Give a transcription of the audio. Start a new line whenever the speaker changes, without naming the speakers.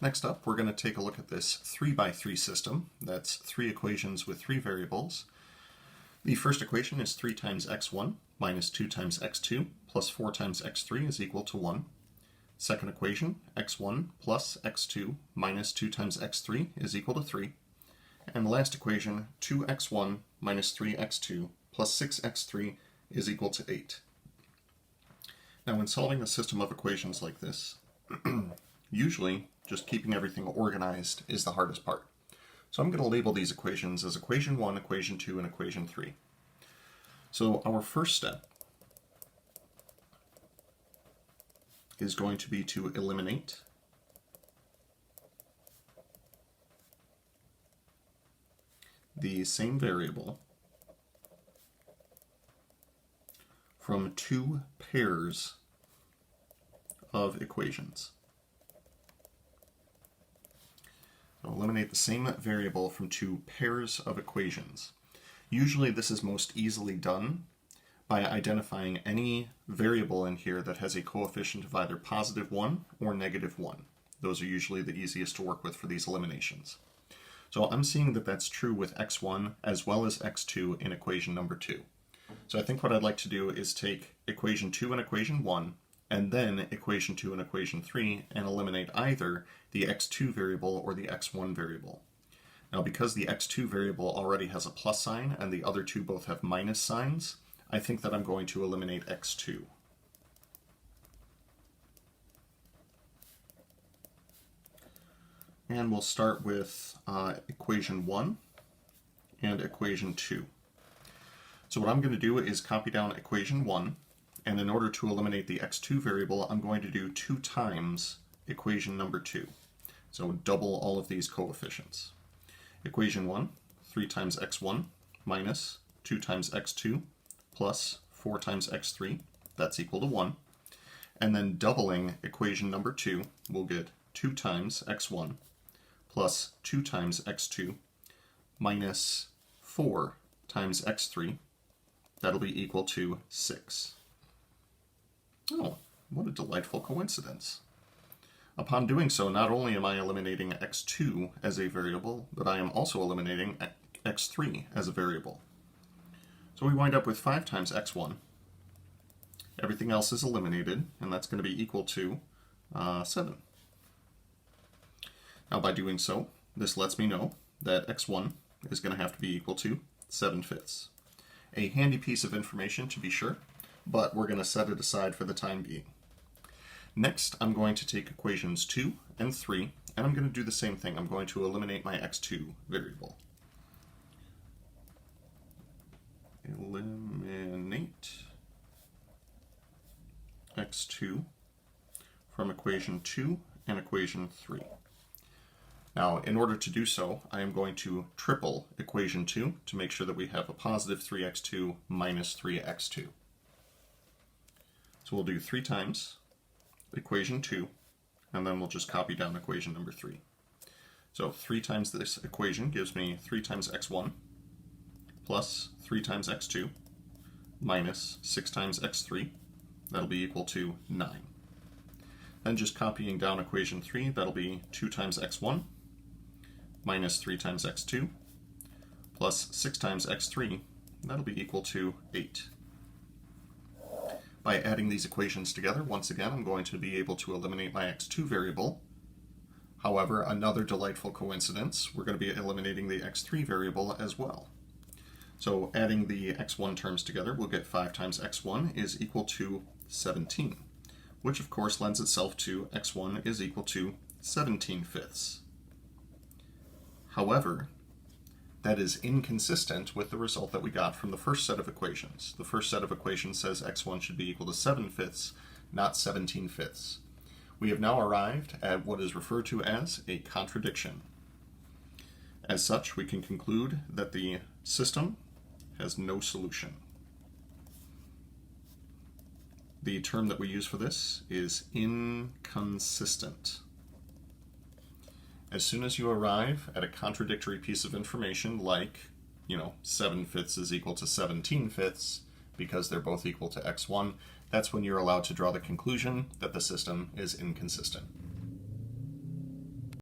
Next up, we're going to take a look at this 3x3 system. That's 3 equations with 3 variables. The first equation is 3 times x1 minus 2 times x2 plus 4 times x3 is equal to 1. Second equation, x1 plus x2 minus 2 times x3 is equal to 3. And the last equation, 2x1 minus 3x2 plus 6x3 is equal to 8. Now, when solving a system of equations like this, usually just keeping everything organized is the hardest part. So I'm going to label these equations as equation 1, equation 2, and equation 3. So our first step is going to be to eliminate the same variable from 2 pairs of equations. So eliminate the same variable from 2 pairs of equations. Usually this is most easily done by identifying any variable in here that has a coefficient of either positive 1 or negative 1. Those are usually the easiest to work with for these eliminations. So I'm seeing that that's true with x1 as well as x2 in equation number 2. So I think what I'd like to do is take equation 2 and equation 1 and then equation 2 and equation 3 and eliminate either the x2 variable or the x1 variable. Now, because the x2 variable already has a plus sign and the other two both have minus signs, I think that I'm going to eliminate x2. And we'll start with equation 1 and equation 2. So what I'm going to do is copy down equation 1, and in order to eliminate the x2 variable, I'm going to do 2 times equation number 2. So double all of these coefficients. Equation 1, 3 times x1 minus 2 times x2 plus 4 times x3, that's equal to 1. And then doubling equation number 2, we'll get 2 times x1 plus 2 times x2 minus 4 times x3. That'll be equal to 6. Oh, what a delightful coincidence. Upon doing so, not only am I eliminating x2 as a variable, but I am also eliminating x3 as a variable. So we wind up with 5 times x1. Everything else is eliminated, and that's going to be equal to 7. Now, by doing so, this lets me know that x1 is going to have to be equal to 7/5. A handy piece of information to be sure, but we're going to set it aside for the time being. Next, I'm going to take equations 2 and 3, and I'm going to do the same thing. I'm going to eliminate my x2 variable. Eliminate x2 from equation 2 and equation 3. Now, in order to do so, I am going to triple equation 2 to make sure that we have a positive 3x2 minus 3x2. So we'll do 3 times equation 2, and then we'll just copy down equation number 3. So 3 times this equation gives me 3 times x1 plus 3 times x2 minus 6 times x3. That'll be equal to 9. Then just copying down equation 3, that'll be 2 times x1 minus 3 times x2 plus 6 times x3. That'll be equal to 8. By adding these equations together, once again, I'm going to be able to eliminate my x2 variable. However, another delightful coincidence, we're going to be eliminating the x3 variable as well. So adding the x1 terms together, we'll get 5 times x1 is equal to 17, which of course lends itself to x1 is equal to 17/5. However, that is inconsistent with the result that we got from the first set of equations. The first set of equations says x1 should be equal to 7/5, not 17/5. We have now arrived at what is referred to as a contradiction. As such, we can conclude that the system has no solution. The term that we use for this is inconsistent. As soon as you arrive at a contradictory piece of information like, 7/5 is equal to 17/5 because they're both equal to x1, that's when you're allowed to draw the conclusion that the system is inconsistent.